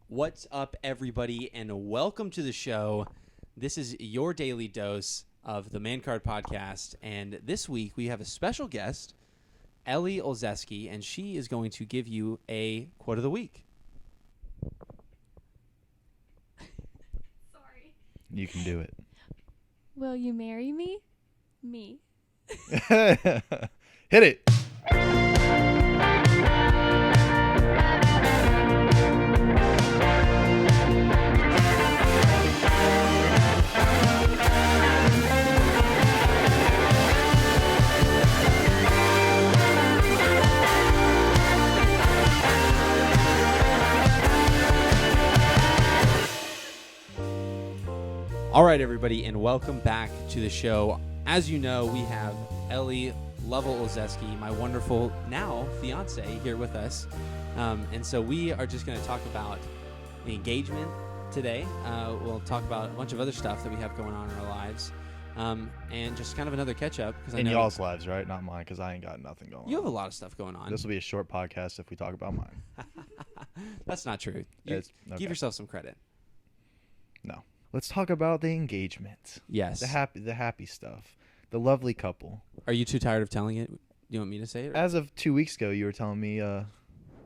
What's up, everybody, and welcome to the show. This is your daily dose of the Man Card Podcast, and this week we have a special guest, Ellie Olszewski, and she is going to give you a quote of the week. Sorry. You can do it. Will you marry me? Me. Hit it. All right, everybody, and welcome back to the show. As you know, we have Ellie Lovell Olszewski, my wonderful now fiance, here with us. And so we are just going to talk about the engagement today. We'll talk about a bunch of other stuff that we have going on in our lives. And just kind of another catch-up. In y'all's lives, right? Not mine, because I ain't got nothing going on. You have a lot of stuff going on. This will be a short podcast if we talk about mine. That's not true. Okay. Give yourself some credit. No. Let's talk about the engagement. Yes. The happy stuff. The lovely couple. Are you too tired of telling it? Do you want me to say it? As of 2 weeks ago, you were telling me that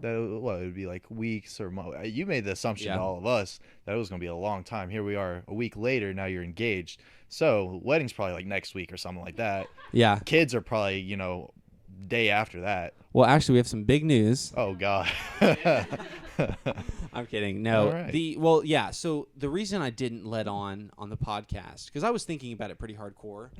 it would be like weeks or you made the assumption to all of us that it was going to be a long time. Here we are a week later. Now you're engaged. So wedding's probably like next week or something like that. Yeah. Kids are probably, day after that. Well, actually, we have some big news. Oh, God. I'm kidding. No. All right. So the reason I didn't let on the podcast, because I was thinking about it pretty hardcore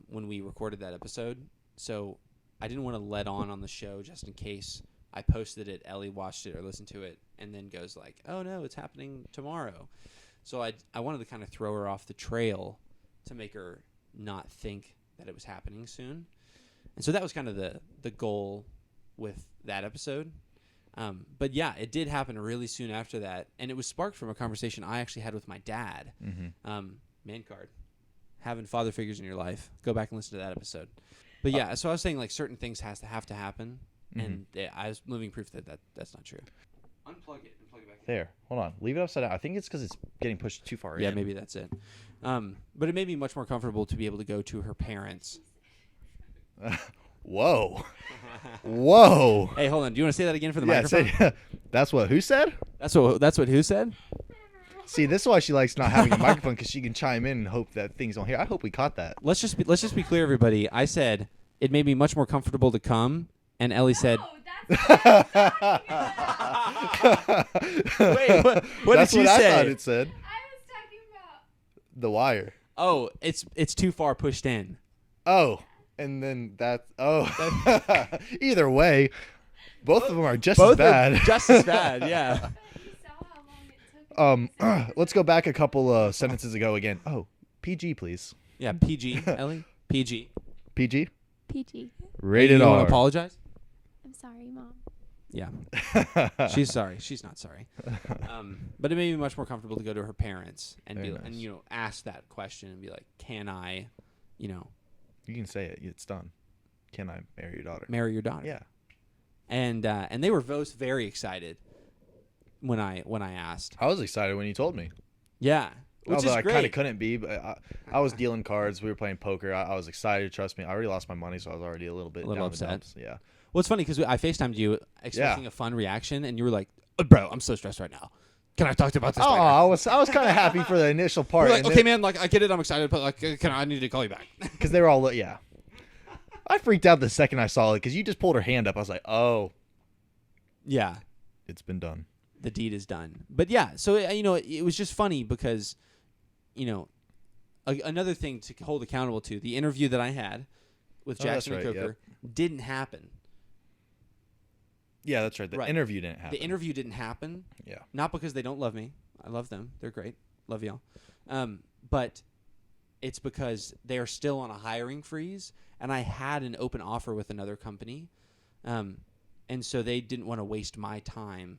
when we recorded that episode. So I didn't want to let on the show just in case I posted it, Ellie watched it or listened to it, and then goes like, oh, no, it's happening tomorrow. So I wanted to kind of throw her off the trail to make her not think that it was happening soon. And so that was kind of the goal with that episode. But yeah, it did happen really soon after that. And it was sparked from a conversation I actually had with my dad. Man card. Having father figures in your life. Go back and listen to that episode. But yeah, so I was saying like certain things have to happen. And I was living proof that that's not true. Unplug it and plug it back in. There. Hold on. Leave it upside down. I think it's because it's getting pushed too far in. Yeah, maybe that's it. But it made me much more comfortable to be able to go to her parents. Whoa. Whoa. Hey, hold on. Do you want to say that again for the microphone? That's what who said? That's what who said? See, this is why she likes not having a microphone, because she can chime in and hope that things don't hear. I hope we caught that. Let's just be clear, everybody. I said it made me much more comfortable to come, and Ellie said, That's what I'm talking about. "Wait, what That's did you what say?" I thought it said. I was talking about. The wire. Oh, it's too far pushed in. Oh. And then either way, both of them are just Both as bad. are just as bad, yeah. But you saw how long it took. me. Let's go back a couple sentences ago again. Oh, PG, please. Yeah, PG, Ellie, PG. PG. PG. Rated You want R. to apologize? I'm sorry, Mom. Yeah, she's sorry. She's not sorry. But it made me much more comfortable to go to her parents and Very nice. and ask that question and be like, "Can I, You can say it. It's done. Can I marry your daughter? marry your daughter?" Yeah. And they were both very excited when I asked. I was excited when you told me. Yeah, which Although is I great. kind of couldn't be, but I was dealing cards. We were playing poker. I was excited. Trust me. I already lost my money, so I was already a little bit down the upset. dumps. Yeah. Well, it's funny because I FaceTimed you expecting a fun reaction, and you were like, "Bro, I'm so stressed right now. Can I talk about this?" Oh, later?" I was kind of happy for the initial part. You're like, "Okay, man, like I get it. I'm excited, but like, I need to call you back." Because they were all, yeah. I freaked out the second I saw it because you just pulled her hand up. I was like, oh, Yeah, it's been done. the deed is done. But yeah, so it was just funny because, another thing to hold accountable to, the interview that I had with Jackson and right, Coker didn't happen. Yeah, that's right. The interview didn't happen. The interview didn't happen. Yeah. Not because they don't love me. I love them. They're great. Love y'all. But it's because they are still on a hiring freeze, and I had an open offer with another company. And so they didn't want to waste my time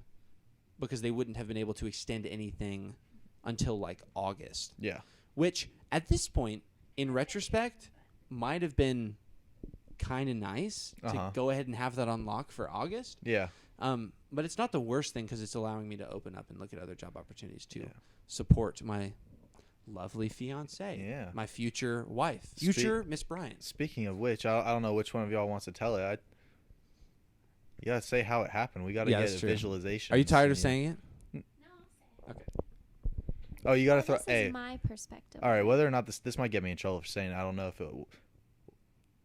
because they wouldn't have been able to extend anything until like August. Yeah. Which at this point, in retrospect, might have been kind of nice to go ahead and have that on lock for August. Yeah. But it's not the worst thing because it's allowing me to open up and look at other job opportunities to Yeah. support my lovely fiance, Yeah. my future wife, future Miss Bryant. Speaking of which, I don't know which one of y'all wants to tell it. You gotta say how it happened. We gotta Yeah, get that's a true. visualization. Are you tired of saying it? Oh, you gotta Well, throw. this Hey, is my perspective. all right. Whether or not this might get me in trouble for saying it, I don't know if it.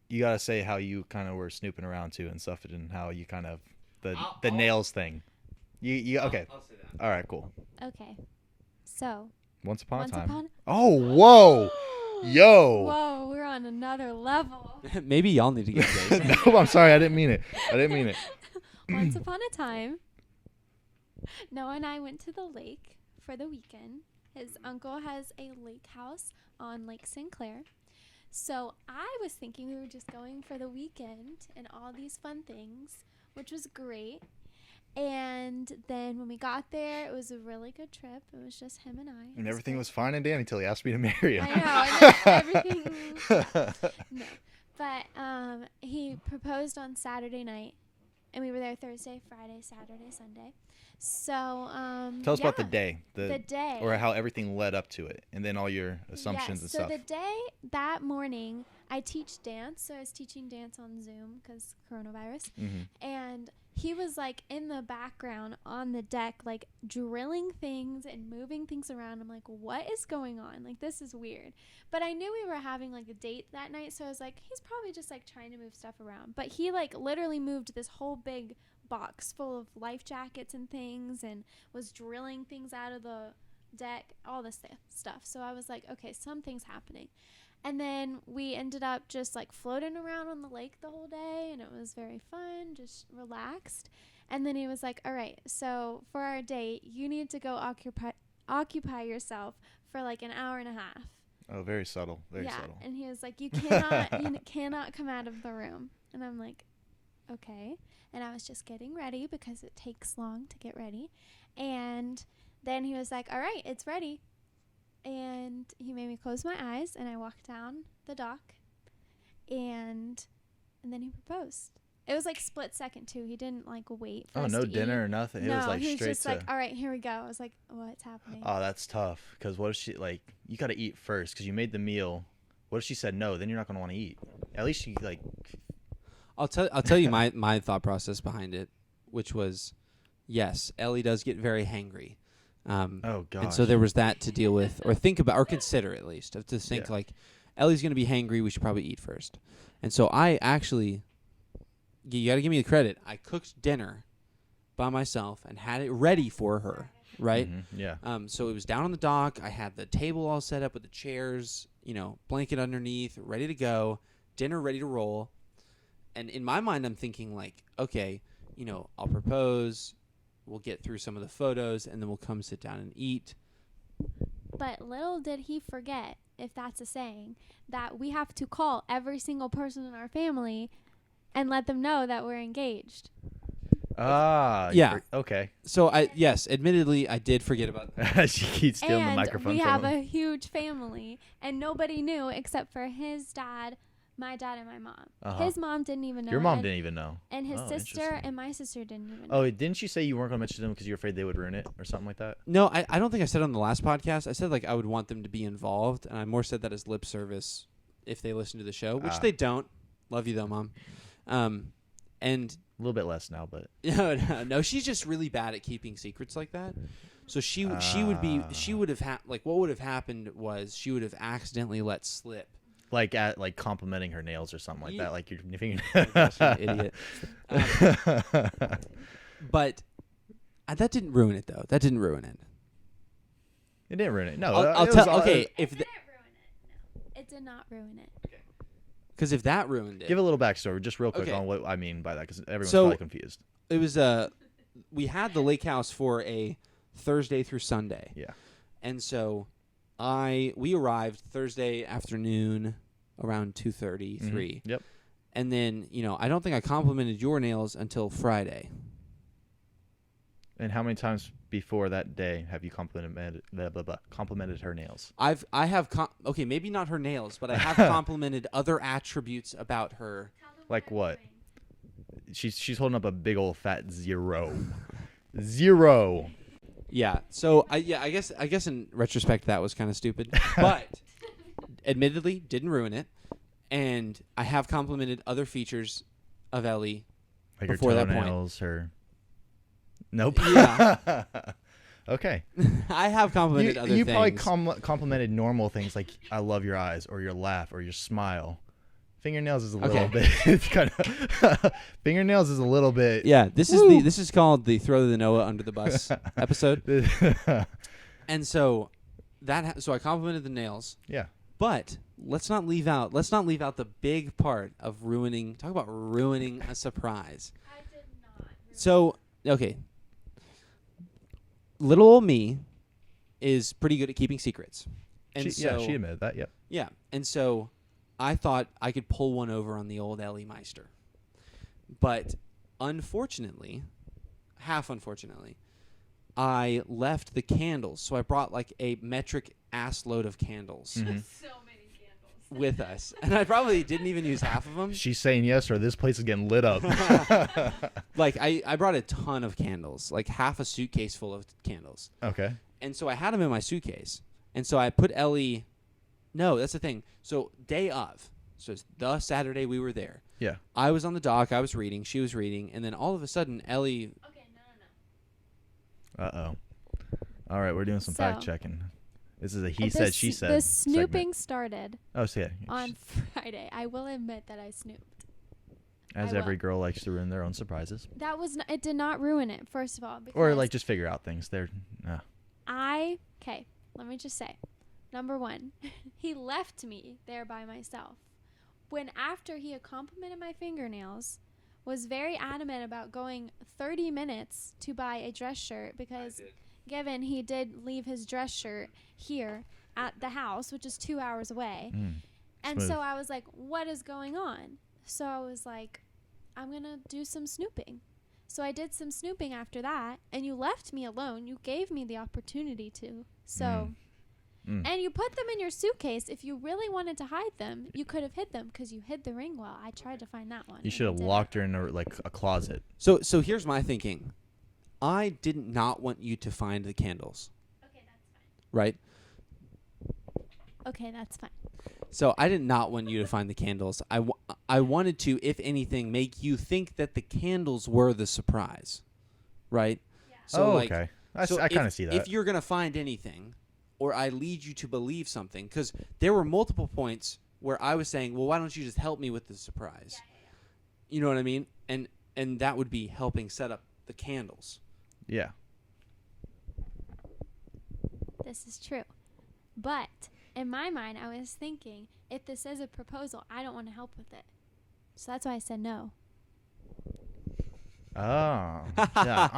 You gotta say how you kind of were snooping around too and stuff, and how you kind of the I'll- nails thing. You okay? I'll say that. All right, cool. Okay. So. Once upon Once a time. upon. Oh, whoa, yo. Whoa, we're on another level. Maybe y'all need to get Jason. No, I'm sorry. I didn't mean it. Once upon a time, Noah and I went to the lake for the weekend. His uncle has a lake house on Lake Sinclair. So I was thinking we were just going for the weekend and all these fun things, which was great. And then when we got there, it was a really good trip. It was just him and I. It And everything great. was fine and dandy until he asked me to marry him. I know, everything. No, but he proposed on Saturday night, and we were there Thursday, Friday, Saturday, Sunday. So Tell us about the yeah, day, the day, or how everything led up to it, and then all your assumptions and so stuff. the day that morning, I teach dance, so I was teaching dance on Zoom because coronavirus, and he was like in the background on the deck, like drilling things and moving things around. I'm like, what is going on? Like, this is weird. But I knew we were having like a date that night, so I was like, he's probably just like trying to move stuff around. But he like literally moved this whole big box full of life jackets and things and was drilling things out of the deck, all this stuff. So I was like, okay, something's happening. And then we ended up just like floating around on the lake the whole day, and it was very fun, just relaxed. And then he was like, all right, so for our date, you need to go occupy yourself for like an hour and a half. Oh, very subtle. Very subtle. And he was like, you cannot come out of the room. And I'm like, okay. And I was just getting ready because it takes long to get ready. And then he was like, all right, it's ready. And he made me close my eyes, and I walked down the dock, and then he proposed. It was like split second too. He didn't like wait for us no to dinner eat. or nothing. It No, was like he was straight just to. like, all right, here we go. I was like, what's happening? Oh, that's tough. Because what if she like? You got to eat first because you made the meal. What if she said no? Then you're not gonna want to eat. At least you like. I'll tell you my thought process behind it, which was, yes, Ellie does get very hangry. Oh God. And so there was that to deal with, or think about, or consider at least, to think Yeah. like, Ellie's gonna be hangry. We should probably eat first. And so I actually, you got to give me the credit. I cooked dinner by myself and had it ready for her. Right. Yeah. So it was down on the dock. I had the table all set up with the chairs, blanket underneath, ready to go. Dinner ready to roll. And in my mind, I'm thinking like, okay, I'll propose. We'll get through some of the photos, and then we'll come sit down and eat. But little did he forget, if that's a saying, that we have to call every single person in our family and let them know that we're engaged. Ah. Yeah. Okay. So admittedly, I did forget about that. She keeps stealing the And microphone we from have him. a huge family, and nobody knew except for his dad, my dad, and my mom. Uh-huh. His mom didn't even know. Your mom and, didn't even know. And his Oh, sister interesting. and my sister didn't even know. Oh, didn't you say you weren't gonna mention them because you're afraid they would ruin it or something like that? No, I don't think I said on the last podcast. I said like I would want them to be involved, and I more said that as lip service if they listen to the show, which they don't. Love you though, Mom. And A little bit less now, but no, she's just really bad at keeping secrets like that. So she would have what would have happened was she would have accidentally let slip. like complimenting her nails or something like Yeah. that. Like you're nipping. Gosh, you idiot. But that didn't ruin it though. That didn't ruin it. It didn't ruin it. No, I'll it was tell. all- Okay, It didn't ruin it. No, it did not ruin it. because if that ruined it, Give a little backstory, just real quick, Okay. on what I mean by that, because everyone's So- probably confused. it was we had the lake house for a Thursday through Sunday. Yeah. And so we arrived Thursday afternoon around 2:30, 3. Yep. And then, I don't think I complimented your nails until Friday. And how many times before that day have you complimented her nails? I have maybe not her nails, but I have complimented other attributes about her. Like what? she's holding up a big old fat 0. 0. Yeah. So I guess in retrospect that was kind of stupid, but admittedly didn't ruin it, and I have complimented other features of Ellie Like before her that point. toenails, her. Nope. Yeah. Okay. I have complimented other you things. probably complimented normal things like I love your eyes or your laugh or your smile. Fingernails is a little bit. It's kind of fingernails is a little bit. Yeah, this is called the throw the Noah under the bus episode. And so so I complimented the nails. Yeah. But let's not leave out the big part of talk about ruining a surprise. I did not. So, okay. Little old me is pretty good at keeping secrets. And she admitted that, yeah. Yeah. And so I thought I could pull one over on the old Ellie Meister. But unfortunately, half unfortunately, I left the candles. So I brought like a metric ass load of candles So many candles. with us. And I probably didn't even use half of them. She's saying yes, or this place is getting lit up. Like I brought a ton of candles, like half a suitcase full of candles. Okay. And so I had them in my suitcase. And so I put Ellie. No, that's the thing. So day of. So it's the Saturday we were there. Yeah. I was on the dock. I was reading. She was reading. And then all of a sudden, Ellie. Okay, no. Uh-oh. All right, we're doing some fact checking. This is a he said, she said. The snooping segment. started Yeah. on Friday. I will admit that I snooped. As every girl likes to ruin their own surprises. It did not ruin it, first of all. Or like just figure out things. Okay, let me just say. Number one, he left me there by myself. When after he had complimented my fingernails, was very adamant about going 30 minutes to buy a dress shirt because given he did leave his dress shirt here at the house, which is 2 hours away. And Smooth. so I was like, what is going on? So I was like, I'm going to do some snooping. So I did some snooping after that, and you left me alone. You gave me the opportunity to. So, and you put them in your suitcase. If you really wanted to hide them, you could have hid them because you hid the ring well. I tried to find that one. You should have locked her in a closet. So here's my thinking. I did not want you to find the candles. Okay, that's fine. Right? Okay, that's fine. So I did not want you to find the candles. I wanted to, if anything, make you think that the candles were the surprise. Right? Yeah. So Okay. I kind of see that. If you're going to find anything, or I lead you to believe something, because there were multiple points where I was saying, well, why don't you just help me with the surprise? Yeah. You know what I mean? And that would be helping set up the candles. Yeah. This is true. But in my mind, I was thinking, if this is a proposal, I don't want to help with it. So that's why I said no. Oh. Yeah.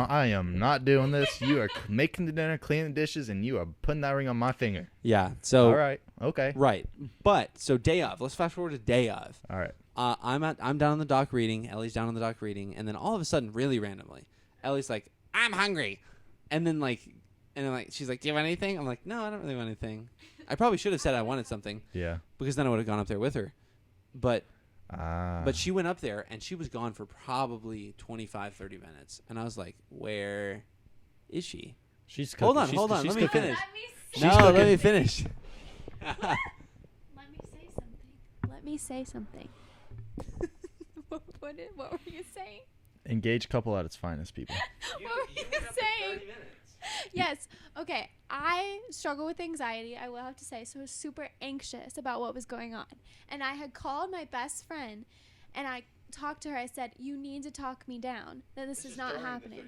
I am not doing this. You are making the dinner, cleaning the dishes, and you are putting that ring on my finger. Yeah. So All right. Okay. Right. But so day of. Let's fast forward to day of. All right. I'm down on the dock reading. Ellie's down on the dock reading, and then all of a sudden, really randomly, Ellie's like, "I'm hungry," and then she's like, "Do you want anything?" I'm like, "No, I don't really want anything." I probably should have said I wanted something. Yeah. Because then I would have gone up there with her, but Ah. But she went up there, and she was gone for probably 25, 30 minutes. And I was like, where is she? She's Hold cooking. on. She's Let me cooking. finish. She's No, cooking. let me finish. Let me say something. What were you saying? Engaged couple at its finest, people. What were you saying? Yes. Okay. I struggle with anxiety, I will have to say. So I was super anxious about what was going on. And I had called my best friend and I talked to her. I said, you need to talk me down. That this is not happening.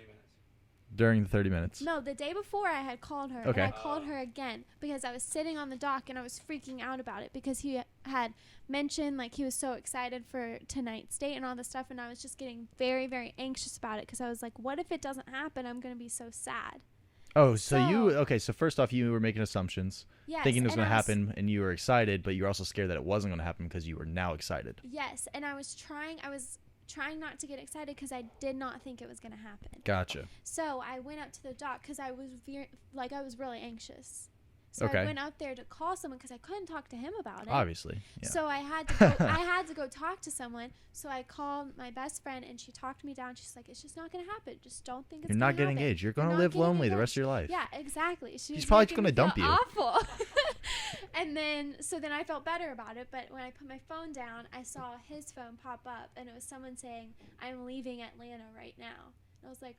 During the 30 minutes. No, the day before I had called her. Okay. And I called her again because I was sitting on the dock and I was freaking out about it because he had mentioned like he was so excited for tonight's date and all this stuff. And I was just getting very, very anxious about it because I was like, what if it doesn't happen? I'm going to be so sad. Oh, so first off, you were making assumptions, Yes, thinking it was and going to I was- happen, and you were excited, but you were also scared that it wasn't going to happen because you were now excited. Yes, and I was trying not to get excited because I did not think it was going to happen. Gotcha. So I went up to the dock because I was I was really anxious. So Okay. I went up there to call someone because I couldn't talk to him about it. Obviously. Yeah. So I had to go, I had to go talk to someone. So I called my best friend, and she talked me down. She's like, "It's just not gonna happen. Just don't think it's You're gonna not getting happen. engaged. You're You're going to not live getting lonely the engaged." rest of your life. Yeah, exactly. She She's was probably making gonna me dump feel you. Awful. And then, so then I felt better about it. But when I put my phone down, I saw his phone pop up, and it was someone saying, "I'm leaving Atlanta right now." And I was like,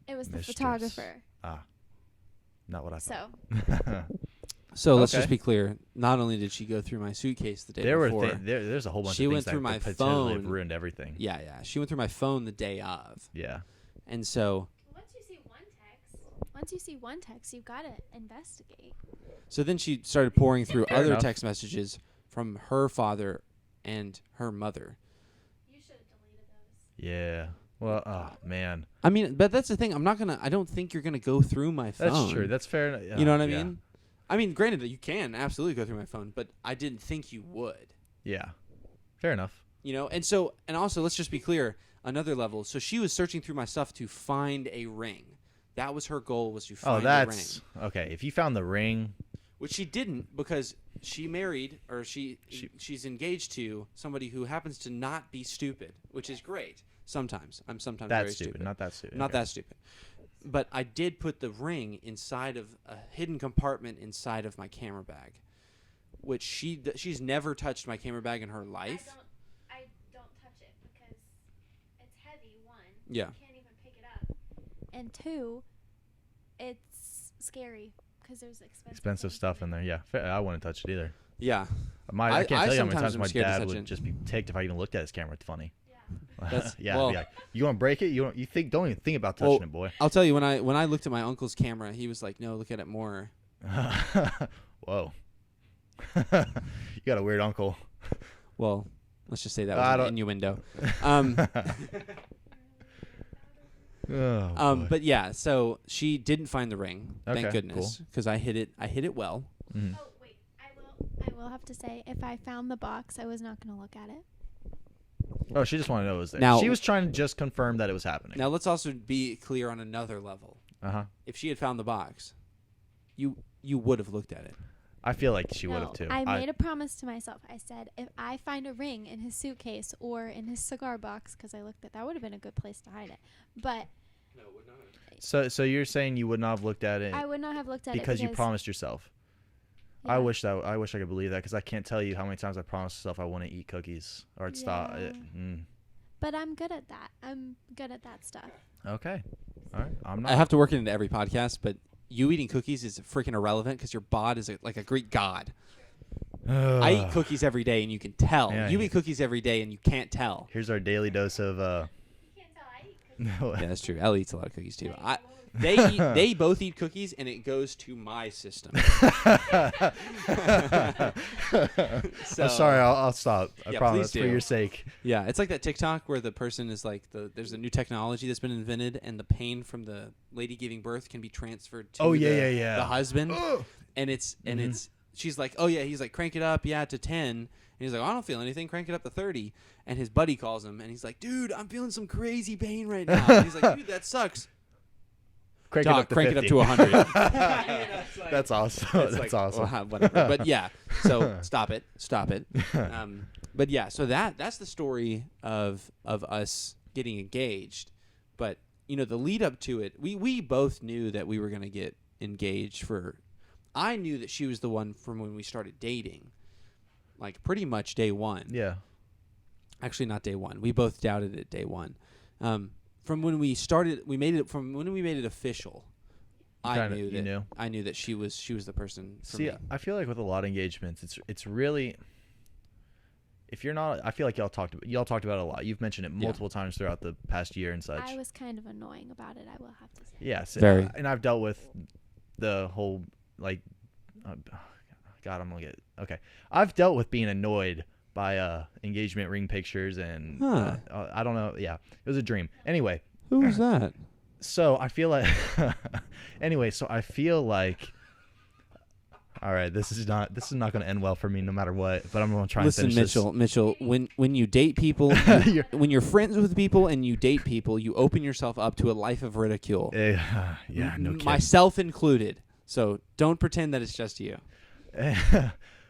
it was the Mistress. photographer. Not what I So thought. So let's Okay. just be clear. Not only did she go through my suitcase the day there were before, there's a whole bunch she of went things through that my could potentially have phone. ruined everything. yeah, she went through my phone the day of, Yeah. and so once you see one text, you've got to investigate. then she started pouring through Fair other enough. text messages from her father and her mother. You should have deleted those. Yeah. Well, oh man, I mean, but that's the thing. I don't think you're gonna go through my phone. that's true. That's fair. You know what I yeah. mean? I mean, granted, you can absolutely go through my phone, but I didn't think you would. Yeah. Fair enough. You know, and also, let's just be clear. Another level. So she was searching through my stuff to find a ring. That was her goal, was to find Oh, a that's ring. okay. If you found the ring, Which she didn't, because she married, or she's engaged to somebody who happens to not be stupid, which is great. Sometimes. I'm sometimes that's very stupid. Not that stupid. Not Okay. that stupid. But I did put the ring inside of a hidden compartment inside of my camera bag, which she's never touched my camera bag in her life. I don't touch it because it's heavy, one. Yeah. You can't even pick it up. And two, it's scary because there's Expensive stuff in there. Yeah. I wouldn't touch it either. Yeah. I can't tell you how many sometimes times am my scared to dad touch would it. just be ticked if I even looked at his camera. It's funny. That's- yeah. well- Yeah. You want to break it? You don't even think about touching Well, it, boy. I'll tell you, when I looked at my uncle's camera, he was like, "No, look at it more." Whoa. You got a weird uncle. Well, let's just say that I was an don't- innuendo. Oh, boy. But yeah, so she didn't find the ring. Okay, Thank goodness, because I hid it well. Mhm. Oh wait, I will have to say, if I found the box, I was not going to look at it. Oh, she just wanted to know it was there. Now- She was trying to just confirm that it was happening. Now let's also be clear on another level. If If she had found the box, you would have looked at it. I feel like she would No, have too. I made a promise to myself. I said, if I find a ring in his suitcase or in his cigar box, because I looked at that would have been a good place to hide it. But No, it would not. So you're saying you would not have looked at it I would not have looked at it because you promised yourself. I yeah. wish I could believe that, because I can't tell you how many times I promised myself I wouldn't eat cookies or I'd stop. Yeah. But I'm good at that. I'm good at that stuff. Okay. All right. I'm not. I have to work it into every podcast, but you eating cookies is freaking irrelevant because your bod is like a Greek god. I eat cookies every day, and you can tell. Yeah, You yeah. eat cookies every day, and you can't tell. Here's our daily dose of. You can't tell I eat cookies. Yeah, that's true. Ellie eats a lot of cookies too. They both eat cookies, and it goes to my system. I'm sorry. I'll stop. I Yeah, promise. please For do. your sake. Yeah, it's like that TikTok where the person is like, there's a new technology that's been invented, and the pain from the lady giving birth can be transferred to the husband, and it's she's like, oh yeah, he's like, crank it up, yeah, to 10, and he's like, I don't feel anything, crank it up to 30, and his buddy calls him, and he's like, dude, I'm feeling some crazy pain right now, and he's like, dude, that sucks. Crank Dog, crank it up to 100. That's awesome. It's That's like, awesome. well, whatever. But yeah, so stop it. But yeah, so that's the story of us getting engaged. But you know, the lead up to it, we both knew that we were going to get engaged. I knew that she was the one from when we started dating, like pretty much day one. Yeah. Actually, not day one. We both doubted it day one. From when we started, we made it official. I knew that she was the person for me. I feel like with a lot of engagements, it's really, if you're not, I feel like y'all talked about it a lot. You've mentioned it multiple times throughout the past year and such. I was kind of annoying about it, I will have to say. Yes, Very. And I've dealt with the whole God, I'm gonna get okay. I've dealt with being annoyed by engagement ring pictures and I don't know. Yeah, it was a dream. Anyway, Who was that? so I feel like all right, this is not going to end well for me no matter what, but I'm going to try Listen, and finish Mitchell, when you date people, when you're friends with people and you date people, you open yourself up to a life of ridicule. this. Yeah, no kidding. Myself included. So don't pretend that it's just you.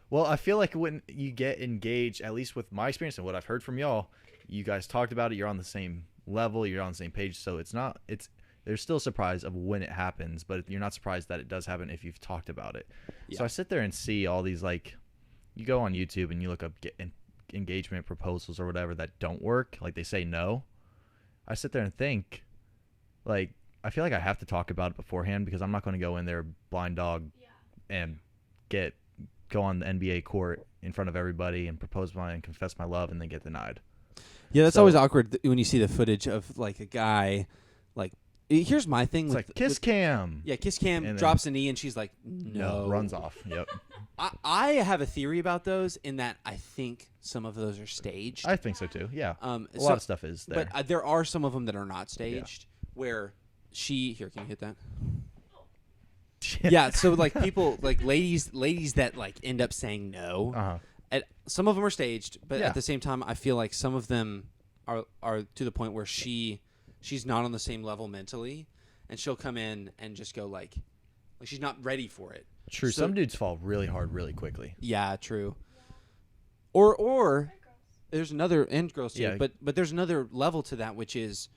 Well, I feel like when you get engaged, at least with my experience and what I've heard from y'all, you guys talked about it. You're on the same level. You're on the same page. So there's still a surprise of when it happens, but you're not surprised that it does happen if you've talked about it. Yeah. So I sit there and see all these, like, you go on YouTube and you look up engagement proposals or whatever that don't work. Like, they say no. I sit there and think, like, I feel like I have to talk about it beforehand because I'm not going to go in there blind dog and go on the NBA court in front of everybody and and confess my love and then get denied. Yeah, that's always awkward when you see the footage of, like, a guy, like, here's my thing. It's like kiss cam. Yeah, kiss cam, drops a knee, and she's like, no. Runs off. Yep. I have a theory about those in that I think some of those are staged. I think so, too. Yeah. A lot of stuff is there. But there are some of them that are not staged where here, can you hit that? Yeah, so, like, people, like, ladies that, like, end up saying no. Uh-huh. Some of them are staged, but at the same time, I feel like some of them are to the point where she's not on the same level mentally, and she'll come in and just go, like she's not ready for it. True. So, some dudes fall really hard really quickly. Yeah, true. Or there's another, and girls too, but there's another level to that, which is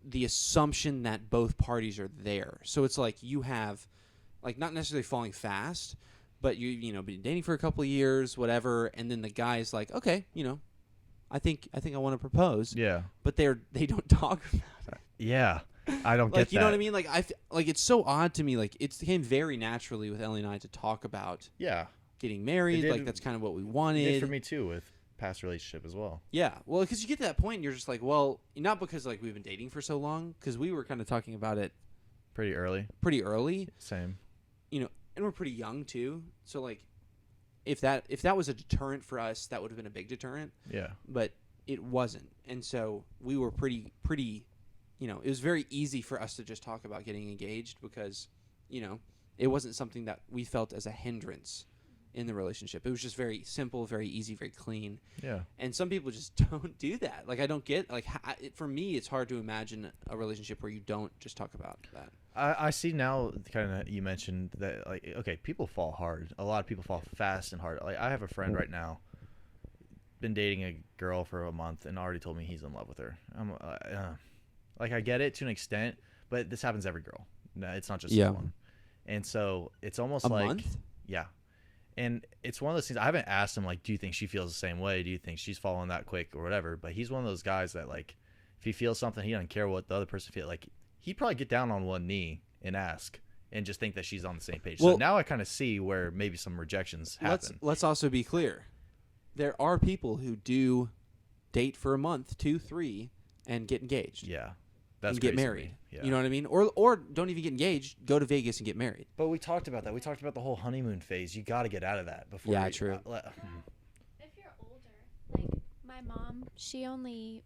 the assumption that both parties are there. So it's like you have, like, not necessarily falling fast, but you been dating for a couple of years, whatever, and then the guy's like, okay, I think I want to propose. Yeah. But they don't talk about it. Yeah. I don't get that. Like, you know what I mean? Like, like, it's so odd to me. Like, it came very naturally with Ellie and I to talk about getting married. Like, that's kind of what we wanted. It did for me too with past relationship as well. Yeah. Well, because you get to that point and you're just like, well, not because, like, we've been dating for so long, because we were kind of talking about it pretty early. Same. And we're pretty young too. So, like, if that was a deterrent for us, that would have been a big deterrent. Yeah. But it wasn't. And so we were pretty it was very easy for us to just talk about getting engaged because, it wasn't something that we felt as a hindrance in the relationship. It was just very simple, very easy, very clean. Yeah. And some people just don't do that. Like, I don't get, like, for me, it's hard to imagine a relationship where you don't just talk about that. I see now, kind of, you mentioned that, like, okay, people fall hard. A lot of people fall fast and hard. Like, I have a friend right now, been dating a girl for a month and already told me he's in love with her. Like, I get it to an extent, but this happens to every girl. No, it's not just this one. And so it's almost like... A month? Yeah. And it's one of those things, I haven't asked him, like, do you think she feels the same way? Do you think she's falling that quick or whatever? But he's one of those guys that, like, if he feels something, he doesn't care what the other person feels. Like, he'd probably get down on one knee and ask and just think that she's on the same page. Well, so now I kind of see where maybe some rejections happen. Let's also be clear. There are people who do date for a month, 2, 3, and get engaged. Yeah. That's and get married. Yeah. You know what I mean? Or don't even get engaged. Go to Vegas and get married. But we talked about that. We talked about the whole honeymoon phase. You got to get out of that before. Yeah, true. If you're older, like my mom, she only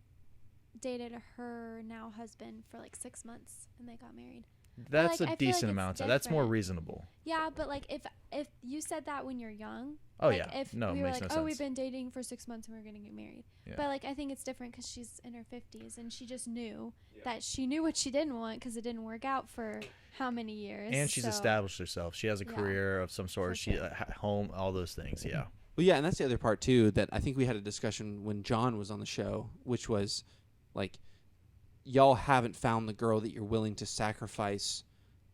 dated her now husband for like 6 months, and they got married. That's a decent amount. So that's more reasonable. Yeah, but like if you said that when you're young. Oh like, yeah. If we were like, oh, we've been dating for 6 months and we're gonna get married. Yeah. But like I think it's different because she's in her 50s and she just knew that she knew what she didn't want because it didn't work out for how many years. And she's established herself. She has a career of some sort. She home, all those things. Yeah. Well, yeah, and that's the other part too that I think we had a discussion when John was on the show, which was like, y'all haven't found the girl that you're willing to sacrifice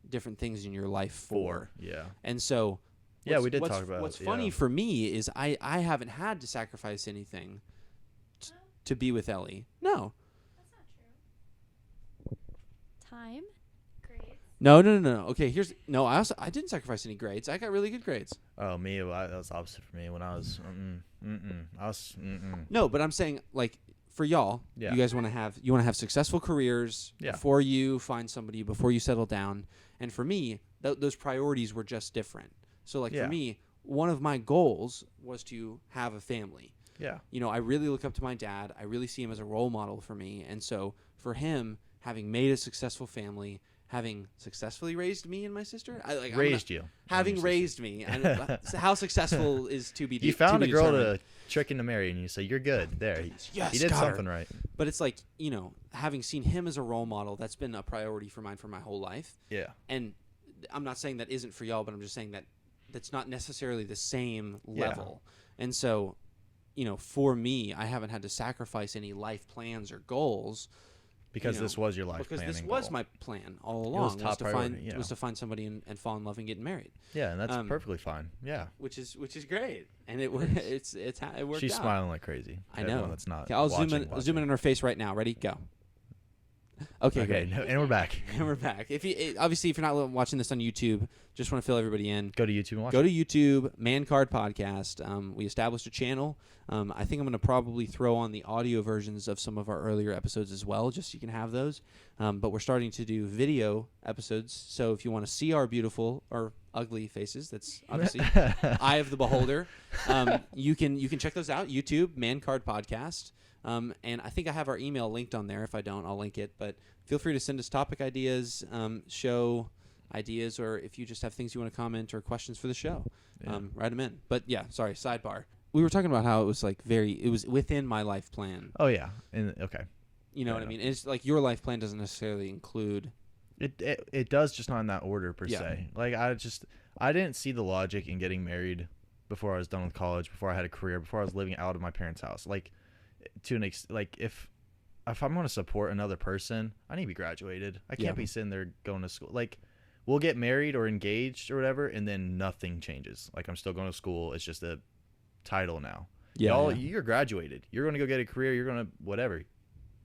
different things in your life for. Yeah. And so we did talk about what's funny for me is I haven't had to sacrifice anything to be with Ellie. No. That's not true. Time? Grades? No. Okay, I didn't sacrifice any grades. I got really good grades. Oh, me, that was opposite for me when I was No, but I'm saying, like, for y'all, you guys want to have successful careers before you find somebody, before you settle down. And for me, those priorities were just different. So, like, for me, one of my goals was to have a family. Yeah. I really look up to my dad. I really see him as a role model for me. And so for him, having made a successful family, having successfully raised me and my sister, having raised me, and how successful is to be determined. You found a girl to trick into marry, and you say, you're good. There. Yes, he did something right. But it's like, having seen him as a role model, that's been a priority for mine for my whole life. Yeah. And I'm not saying that isn't for y'all, but I'm just saying that that's not necessarily the same level. And so, for me, I haven't had to sacrifice any life plans or goals. Because this was your life plan. Because this was my plan all along. It was top priority, was to find somebody and fall in love and get married. Yeah, and that's perfectly fine. Yeah. Which is great. And it worked She's out. smiling like crazy. I know. That's not. Okay, I'll zoom in on her face right now. Ready? Go. Okay, great. And we're back. And we're back. Obviously, if you're not watching this on YouTube, just want to fill everybody in. Go to YouTube and watch. Go to YouTube, Man Card Podcast. We established a channel. I think I'm going to probably throw on the audio versions of some of our earlier episodes as well, just so you can have those. But we're starting to do video episodes. So if you want to see our beautiful or ugly faces, that's obviously eye of the beholder. You can check those out. YouTube, Man Card Podcast. And I think I have our email linked on there. If I don't, I'll link it. But feel free to send us topic ideas, show ideas, or if you just have things you want to comment or questions for the show, write them in. But yeah, sorry, sidebar. We were talking about how it was it was within my life plan. Oh yeah, okay. You know what I mean? It's like your life plan doesn't necessarily include. It does, just not in that order per se. Like I didn't see the logic in getting married before I was done with college, before I had a career, before I was living out of my parents' house. Like to an if I'm going to support another person, I need to be graduated. I can't be sitting there going to school. Like we'll get married or engaged or whatever, and then nothing changes. Like I'm still going to school. It's just a title now. You're graduated. You're going to go get a career. You're going to whatever.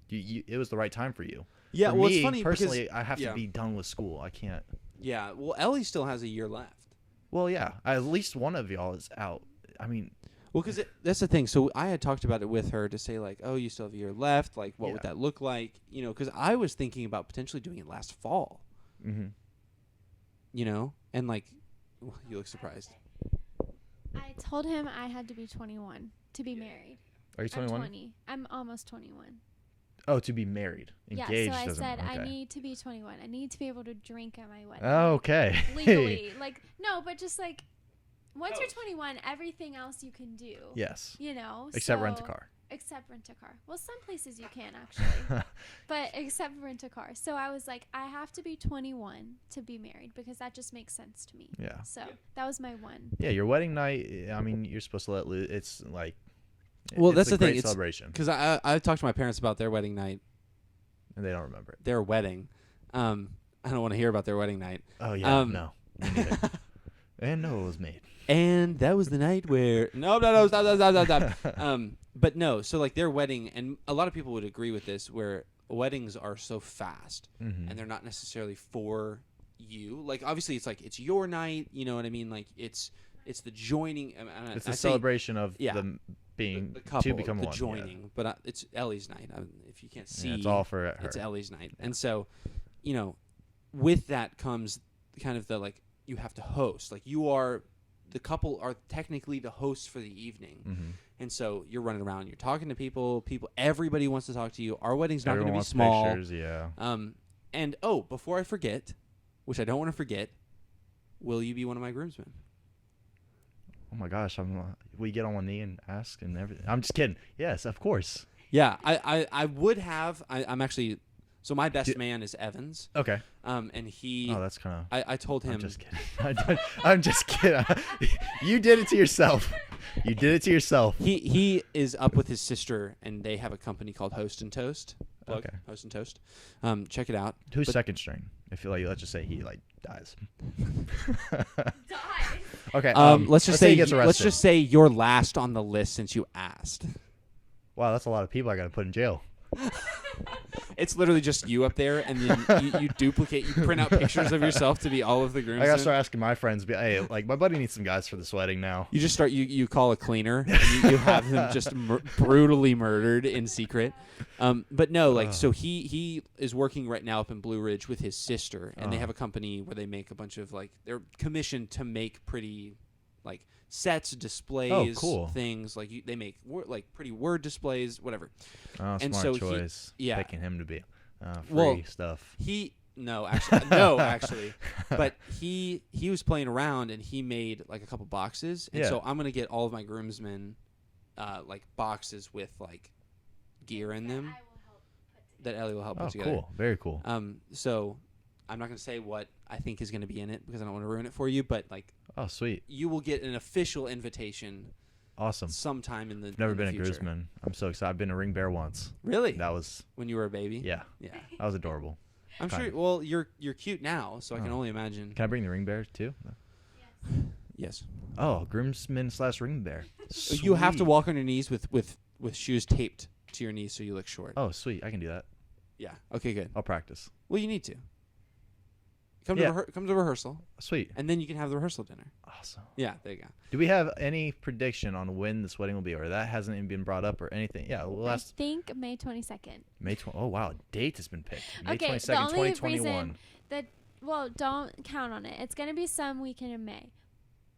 It was the right time for you. Yeah, for well, me, it's funny personally, because, I have to be done with school. I can't. Yeah, well, Ellie still has a year left. Well, yeah, at least one of y'all is out. I mean, well, because that's the thing. So I had talked about it with her to say like, oh, you still have a year left. Like, what would that look like? Because I was thinking about potentially doing it last fall. Mm-hmm. And like, you look surprised. I told him I had to be 21 to be married. Are you 21? I'm 20. I'm almost 21. Oh, to be married. Engaged. Yeah, so I said okay. I need to be 21. I need to be able to drink at my wedding. Oh, okay. Legally. No, but just once you're 21, everything else you can do. Yes. Except rent a car. Except rent a car. Well, some places you can actually. But except rent a car. So I was like, I have to be 21 to be married because that just makes sense to me. Yeah. So that was my one. Yeah, your wedding night, I mean, you're supposed to let loose. It's like, well, it's that's the thing. It's celebration. Because I talked to my parents about their wedding night. And they don't remember it. Their wedding. I don't want to hear about their wedding night. Oh, yeah. No. Me neither. And no, it was made. And that was the night where no, stop. But no, so like their wedding, and a lot of people would agree with this, where weddings are so fast, and they're not necessarily for you. Like obviously, it's like it's your night. You know what I mean? Like it's the joining. It's a celebration of them being the couple, to become the one. joining. Yeah. But it's Ellie's night. If you can't see, it's all for her. It's Ellie's night, and so with that comes kind of the like you have to host. Like the couple are technically the hosts for the evening. And so you're running around, you're talking to people, everybody wants to talk to you. Our wedding's not going to be small. Pictures, yeah. And before I forget, which I don't want to forget, will you be one of my groomsmen? Oh my gosh, we get on one knee and ask and everything. I'm just kidding. Yes, of course. Yeah, I would have. I'm actually. So my best man is Evans. Okay. And he. Oh, that's kind of. I told him. I'm just kidding. I'm just kidding. You did it to yourself. You did it to yourself. He is up with his sister, and they have a company called Host and Toast. Okay. Host and Toast. Check it out. Who's second string? If you let's just say he dies. Okay. Let's just say he gets arrested. Let's just say you're last on the list since you asked. Wow, that's a lot of people I got to put in jail. It's literally just you up there, and then you duplicate. You print out pictures of yourself to be all of the groomsmen. I gotta start asking my friends. Hey, like my buddy needs some guys for this wedding now. You just start. You call a cleaner. And you have him just brutally murdered in secret. But no, so he is working right now up in Blue Ridge with his sister, and they have a company where they make a bunch of they're commissioned to make pretty sets, displays, things they make pretty word displays, whatever. Oh, and smart so choice. Picking him to be free stuff. No, actually, but he was playing around and he made a couple boxes, and so I'm gonna get all of my groomsmen boxes with gear in them that Ellie will help put together. Cool, very cool. So I'm not going to say what I think is going to be in it because I don't want to ruin it for you, but like, Oh, sweet. you will get an official invitation Awesome. sometime in the Never in been the a future. groomsman. I'm so excited. I've been a ring bearer once. Really? That was, When you were a baby? yeah, Yeah. that was adorable. I'm Kind sure. of. Well, you're cute now, so I can Oh. only imagine. Can I bring the ring bearer too? Yes. Oh, groomsman / ring bearer. You have to Sweet. walk on your knees with shoes taped to your knees so you look short. Oh, sweet. I can do that. Yeah. Okay. Good. I'll practice. Well, you need to. Yeah. Come to rehearsal, Sweet. and then you can have the rehearsal dinner. Awesome. Yeah. There you go. Do we have any prediction on when this wedding will be, or that hasn't even been brought up or anything? Yeah, well, I last think May 22nd. May 20. Oh wow, date has been picked. May Okay, the 22nd, only 2021. reason Well, don't count on it. It's going to be some weekend in May.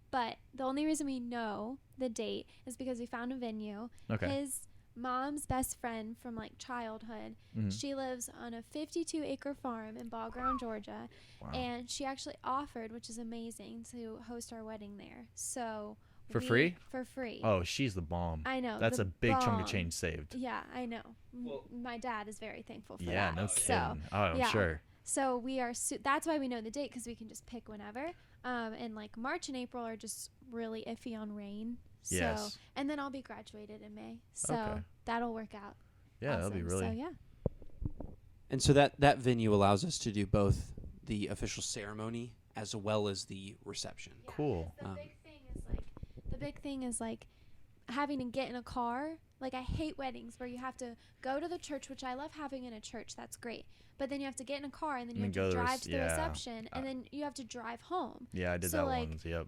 But the only reason we know the date is because we found a venue. Okay. His mom's best friend from like childhood, Mhm. she lives on a 52-acre farm in Ball Ground, Georgia. Wow. And she actually offered, which is amazing, to host our wedding there. So For free? For free. Oh, she's the bomb. I know. That's the a big chunk bomb. of change saved. Yeah, I know. Well- My dad is very thankful for Yeah, that. no So, kidding. Oh, I'm yeah. sure. So we are. That's why we know the date, because we can just pick whenever. And like March and April are just really iffy on rain. So, Yes. and then I'll be graduated in May. So Okay. that'll work out. Yeah, that'll be awesome. really. So yeah. And so that venue allows us to do both the official ceremony as well as the reception. Cool. The big thing is like having to get in a car. Like I hate weddings where you have to go to the church, which I love having in a church. That's great. But then you have to get in a car and then you And have then to go to the drive to the yeah. reception and then you have to drive home. Yeah, I did So, that like, once. Yep.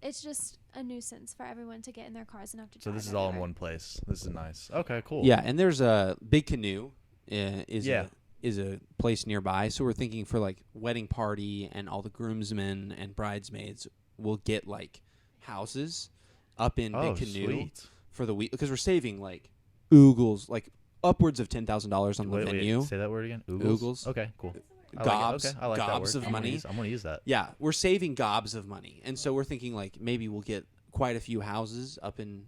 It's just a nuisance for everyone to get in their cars and have to So drive. this is all in everywhere. one place. This is nice. Okay, cool. Yeah, and there's a Big Canoe Yeah. is a place nearby. So we're thinking for like wedding party and all the groomsmen and bridesmaids will get like houses up in Oh, Big Canoe sweet. for the week because we're saving like oogles, like upwards of $10,000 on the venue. Say that word again. Oogles. Okay, cool. Gobs, I like that gobs word. of money. I'm gonna use that. Yeah, we're saving gobs of money, and so we're thinking like maybe we'll get quite a few houses up in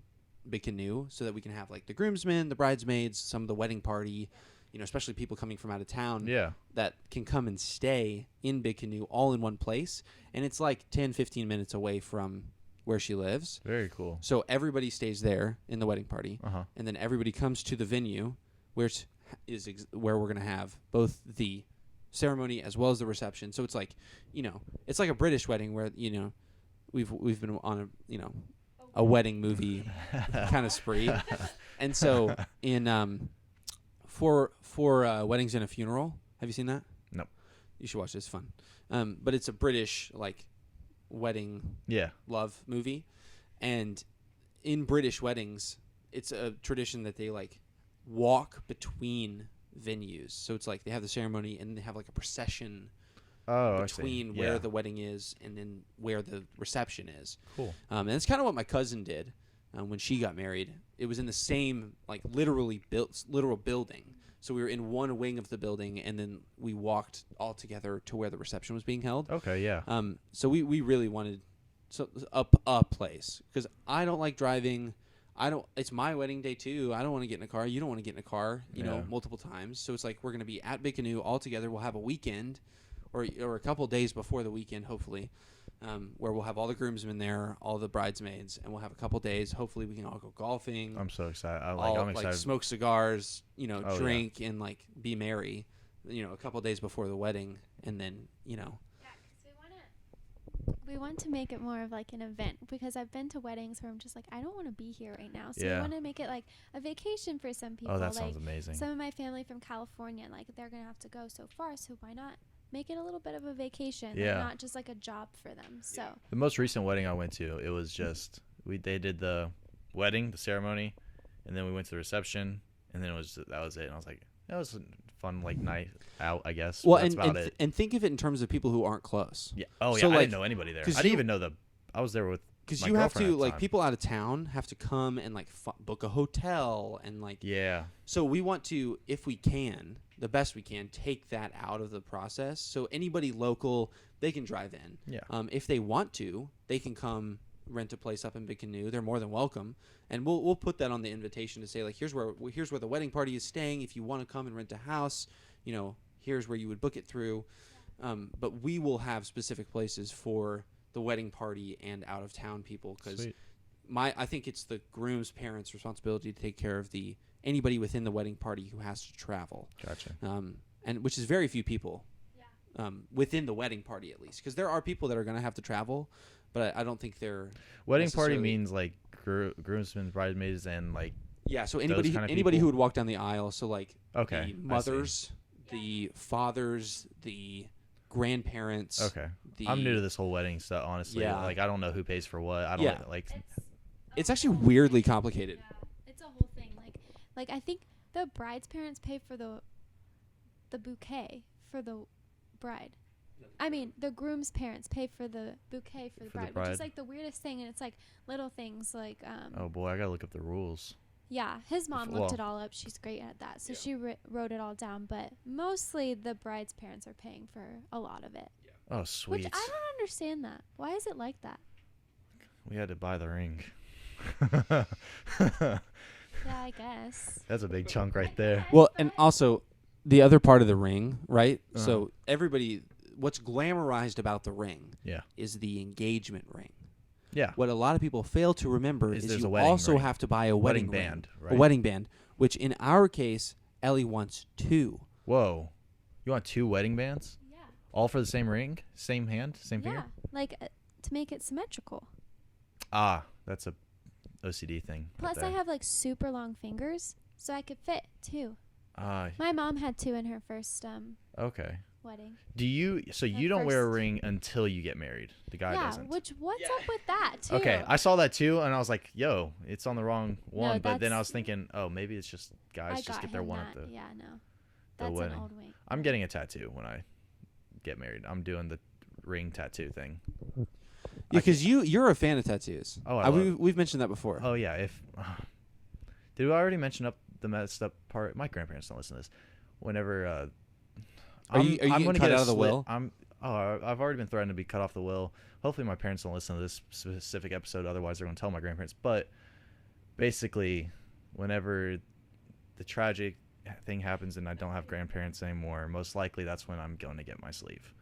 Big Canoe so that we can have like the groomsmen, the bridesmaids, some of the wedding party, especially people coming from out of town Yeah. that can come and stay in Big Canoe all in one place, and it's like 10-15 minutes away from where she lives. Very cool. So everybody stays there in the wedding party, Uh huh. and then everybody comes to the venue where where we're gonna have both the ceremony as well as the reception. So it's like, it's like a British wedding where we've been on a wedding movie kind of spree, and so in for Weddings and a Funeral, have you seen that? Nope. You should watch it. It's fun. But it's a British like wedding Yeah. love movie, and in British weddings it's a tradition that they like walk between venues. So it's like they have the ceremony and they have like a procession Oh, between I see. where Yeah. the wedding is and then where the reception is. Cool. And it's kind of what my cousin did when she got married. It was in the same like literal building. So we were in one wing of the building, and then we walked all together to where the reception was being held. Okay. Yeah. So we really wanted a place because I don't like driving. It's my wedding day too. I don't want to get in a car. You don't want to get in a car, Yeah. multiple times. So it's like we're going to be at Big Canoe all together. We'll have a weekend or a couple days before the weekend, hopefully, where we'll have all the groomsmen there, all the bridesmaids, and we'll have a couple days. Hopefully we can all go golfing. I'm so excited. I'm excited. like smoke cigars, Oh, yeah. drink and like be merry, a couple days before the wedding. And then, We want to make it more of like an event, because I've been to weddings where I'm just like, I don't want to be here right now. So Yeah. we want to make it like a vacation for some people. Oh, that like sounds amazing. some of my family from California, like they're going to have to go so far. So why not make it a little bit of a vacation? Yeah. Like, not just like a job for them. So The most recent wedding I went to, it was just they did the wedding, the ceremony, and then we went to the reception, and then that was it. And I was like, that was a fun like night out, I guess. well, That's about it. and think of it in terms of people who aren't close. Yeah. Oh yeah. So, I like, didn't know anybody there. I 'cause didn't you- even know I was there with. Because my you have girlfriend to at the like time. people out of town have to come and like book a hotel and like Yeah. so we want to, if we can, the best we can, take that out of the process. So anybody local, they can drive in. Yeah. If they want to, they can come rent a place up in Big Canoe. They're more than welcome, and we'll put that on the invitation to say like here's where the wedding party is staying. If you want to come and rent a house, here's where you would book it through. But we will have specific places for the wedding party and out of town people because I think it's the groom's parents' responsibility to take care of anybody within the wedding party who has to travel. Gotcha. And which is very few people. Within the wedding party, at least, because there are people that are going to have to travel, but I don't think they're wedding party means like groomsmen, bridesmaids, and like so anybody who would walk down the aisle. So like the mothers, the fathers, the grandparents. Okay, I'm new to this whole wedding stuff. Honestly, like I don't know who pays for what. I don't like. It's actually weirdly complicated. Yeah, it's a whole thing. Like I think the bride's parents pay for the bouquet for the bride. I mean, the groom's parents pay for the bouquet for the bride, which is like the weirdest thing. And it's like little things like. Oh boy, I gotta look up the rules. Yeah, his mom looked it all up. She's great at that, so she wrote it all down. But mostly, the bride's parents are paying for a lot of it. Yeah. Oh, sweet. Which I don't understand that. Why is it like that? We had to buy the ring. Yeah, I guess. That's a big chunk right there. Well, and also. The other part of the ring, right? So what's glamorized about the ring is the engagement ring. Yeah. What a lot of people fail to remember is you also have to buy a wedding band, right? A wedding band, which in our case, Ellie wants 2. Whoa. You want 2 wedding bands? Yeah. All for the same ring? Same hand? Same finger? Yeah, like to make it symmetrical. Ah, that's a OCD thing. Plus, I have like super long fingers, so I could fit 2. My mom had 2 in her first wedding. Do you? So you don't wear a ring until you get married. The guy doesn't. What's up with that too? Okay, I saw that too, and I was like, "Yo, it's on the wrong one." No, but then I was thinking, "Oh, maybe it's just guys just get their one at the that's wedding." An old wink. I'm getting a tattoo when I get married. I'm doing the ring tattoo thing. Yeah, because you're a fan of tattoos. Oh, we've mentioned that before. Oh yeah. Did we already mention the messed up part? My grandparents don't listen to this. Whenever are you getting cut out of the will? I've already been threatened to be cut off the will. Hopefully my parents don't listen to this specific episode. Otherwise, they're going to tell my grandparents. But basically, whenever the tragic thing happens and I don't have grandparents anymore, most likely that's when I'm going to get my sleeve,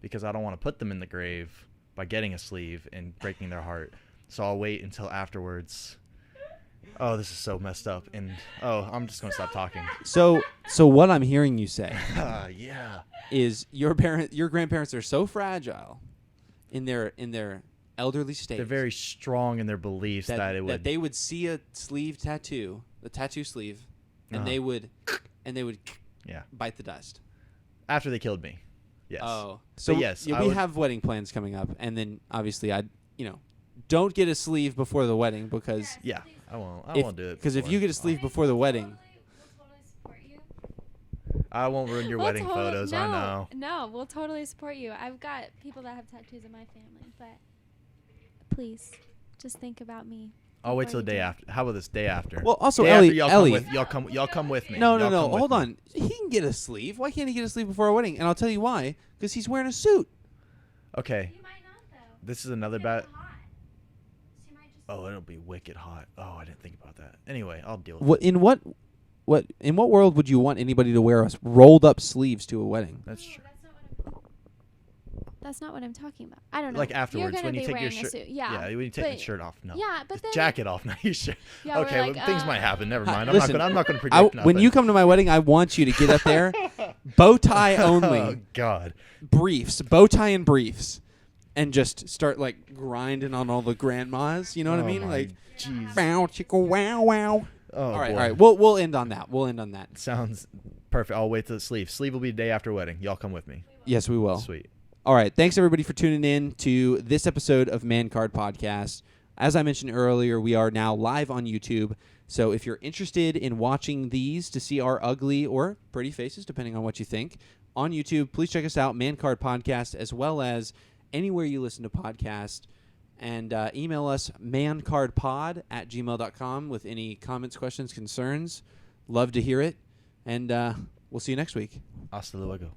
because I don't want to put them in the grave by getting a sleeve and breaking their heart. So I'll wait until afterwards. Oh, this is so messed up. And I'm just going to stop talking. So what I'm hearing you say is your grandparents are so fragile in their elderly state. They're very strong in their beliefs that they would see a sleeve tattoo, the tattoo sleeve, and they would bite the dust. After they killed me. Yes. Oh. So yes, we have wedding plans coming up, and then obviously don't get a sleeve before the wedding because I won't do it. Because if you get a sleeve before the wedding, we'll totally support you. I won't ruin your wedding photos. I know. No, we'll totally support you. I've got people that have tattoos in my family, but please, just think about me. I'll wait till the day after. How about this day after? Well, also day Ellie, y'all come with me. No. Hold on. He can get a sleeve. Why can't he get a sleeve before a wedding? And I'll tell you why. Because he's wearing a suit. Okay. You might not though. This is another bad. Oh, it'll be wicked hot. Oh, I didn't think about that. Anyway, I'll deal with it. In what world would you want anybody to wear rolled up sleeves to a wedding? That's true. That's not what I'm talking about. I don't know. Like afterwards, when you take your shirt. Yeah, when you take the shirt off. No. Yeah, but then jacket off, not your shirt. Yeah, okay, well, things might happen. Never mind. Listen, I'm not going to predict nothing. When you come to my wedding, I want you to get up there, bow tie only. Oh God. Briefs, bow tie and briefs, and just start like grinding on all the grandmas. You know what I mean? Like, bow chicka wow wow. Oh, all right. We'll end on that. Sounds perfect. I'll wait till the sleeve. Sleeve will be the day after wedding. Y'all come with me. Yes, we will. Sweet. All right. Thanks, everybody, for tuning in to this episode of Man Card Podcast. As I mentioned earlier, we are now live on YouTube. So if you're interested in watching these to see our ugly or pretty faces, depending on what you think, on YouTube, please check us out, Man Card Podcast, as well as anywhere you listen to podcasts. And email us mancardpod@gmail.com with any comments, questions, concerns. Love to hear it. And we'll see you next week. Hasta luego.